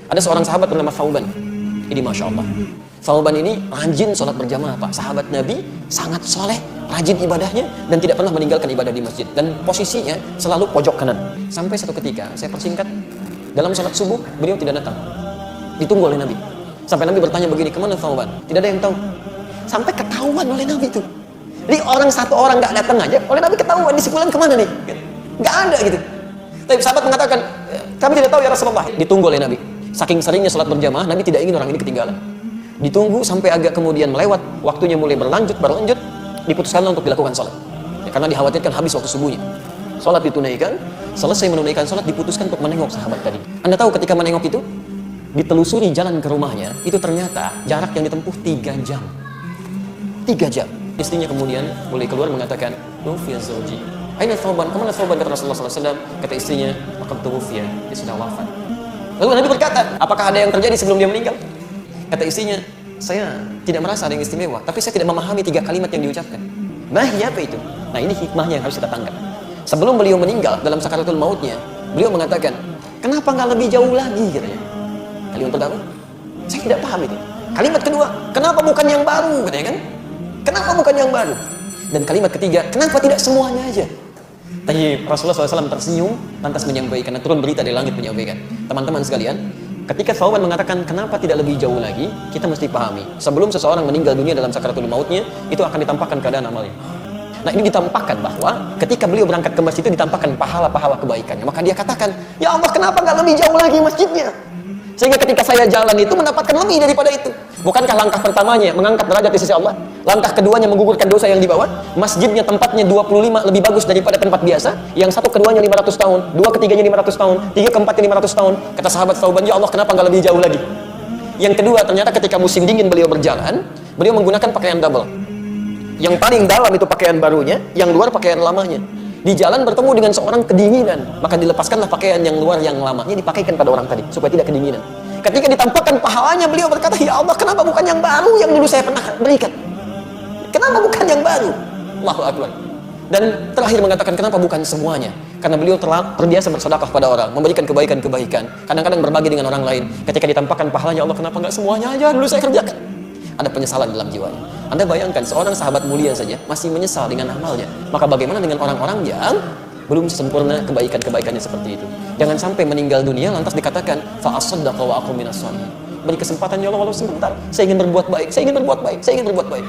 Ada seorang sahabat bernama Thauban. Ini Masya Allah. Thauban ini rajin sholat berjamaah, Pak. Sahabat Nabi, sangat soleh, rajin ibadahnya, dan tidak pernah meninggalkan ibadah di masjid. Dan posisinya selalu pojok kanan. Sampai satu ketika, saya persingkat, dalam sholat subuh, beliau tidak datang. Ditunggu oleh Nabi. Sampai Nabi bertanya begini, kemana Thauban? Tidak ada yang tahu. Sampai ketahuan oleh Nabi itu. Jadi satu orang nggak datang aja, oleh Nabi ketahuan, di sebulan kemana nih? Nggak ada gitu. Tapi sahabat mengatakan, kami tidak tahu ya Rasulullah. Ditunggu oleh Nabi. Saking seringnya sholat berjamaah, Nabi tidak ingin orang ini ketinggalan. Ditunggu sampai agak kemudian melewat, waktunya mulai berlanjut, diputuskan untuk dilakukan sholat. Ya, karena dikhawatirkan habis waktu subuhnya. Sholat ditunaikan, selesai menunaikan sholat, diputuskan untuk menengok sahabat tadi. Anda tahu ketika menengok itu, ditelusuri jalan ke rumahnya, itu ternyata jarak yang ditempuh 3 jam. 3 jam. Istrinya kemudian mulai keluar mengatakan, "Tuwfiya zawji." "Aina Thauban?" "Kemana Thauban?" kata Rasulullah SAW. Kata istrinya, "Laqad tuwfiya." Dia sudah wafat. Lalu Nabi berkata, "Apakah ada yang terjadi sebelum dia meninggal?" Kata istrinya, "Saya tidak merasa ada yang istimewa, tapi saya tidak memahami 3 kalimat yang diucapkan." Mahya apa itu? Nah, ini hikmahnya yang harus kita tangkap. Sebelum beliau meninggal dalam sakaratul mautnya, beliau mengatakan, "Kenapa nggak lebih jauh lagi?" katanya. Kalimat pertama, saya tidak paham itu. Kalimat kedua, "Kenapa bukan yang baru?" katanya kan? Kenapa bukan yang baru? Dan kalimat ketiga, "Kenapa tidak semuanya aja?" Tapi Rasulullah SAW tersenyum, lantas menyampaikan, turun berita dari langit menyampaikan, teman-teman sekalian, ketika Thauban mengatakan kenapa tidak lebih jauh lagi, kita mesti pahami, sebelum seseorang meninggal dunia dalam sakaratul mautnya, itu akan ditampakkan keadaan amalnya. Nah, ini ditampakkan bahwa ketika beliau berangkat ke masjid itu ditampakkan pahala-pahala kebaikannya. Maka dia katakan, "Ya Allah, kenapa nggak lebih jauh lagi masjidnya? Sehingga ketika saya jalan itu mendapatkan lebih daripada itu." Bukankah langkah pertamanya mengangkat derajat di sisi Allah? Langkah keduanya menggugurkan dosa yang di bawah? Masjidnya tempatnya 25 lebih bagus daripada tempat biasa. Yang satu keduanya 500 tahun, dua ketiganya 500 tahun, tiga keempatnya 500 tahun. Kata sahabat Thauban, "Ya Allah, kenapa nggak lebih jauh lagi?" Yang kedua, ternyata ketika musim dingin beliau berjalan, beliau menggunakan pakaian double. Yang paling dalam itu pakaian barunya, yang luar pakaian lamanya. Di jalan bertemu dengan seorang kedinginan, maka dilepaskanlah pakaian yang luar yang lamanya, dipakaikan pada orang tadi supaya tidak kedinginan. Ketika ditampakkan pahalanya, beliau berkata, "Ya Allah, kenapa bukan yang baru yang dulu saya pernah berikan? Kenapa bukan yang baru?" Allahu Akbar. Dan terakhir mengatakan, kenapa bukan semuanya? Karena beliau telah terbiasa bersedekah pada orang, memberikan kebaikan-kebaikan, kadang-kadang berbagi dengan orang lain. Ketika ditampakkan pahalanya, "Allah, kenapa nggak semuanya aja dulu saya kerjakan?" Ada penyesalan dalam jiwanya. Anda bayangkan, seorang sahabat mulia saja masih menyesal dengan amalnya. Maka bagaimana dengan orang-orang yang belum sempurna kebaikan-kebaikannya seperti itu? Jangan sampai meninggal dunia lantas dikatakan, "Fa asaddaqa wa aqum minas shalihin." Beri kesempatan, ya Allah, walau sebentar. Saya ingin berbuat baik, saya ingin berbuat baik, saya ingin berbuat baik.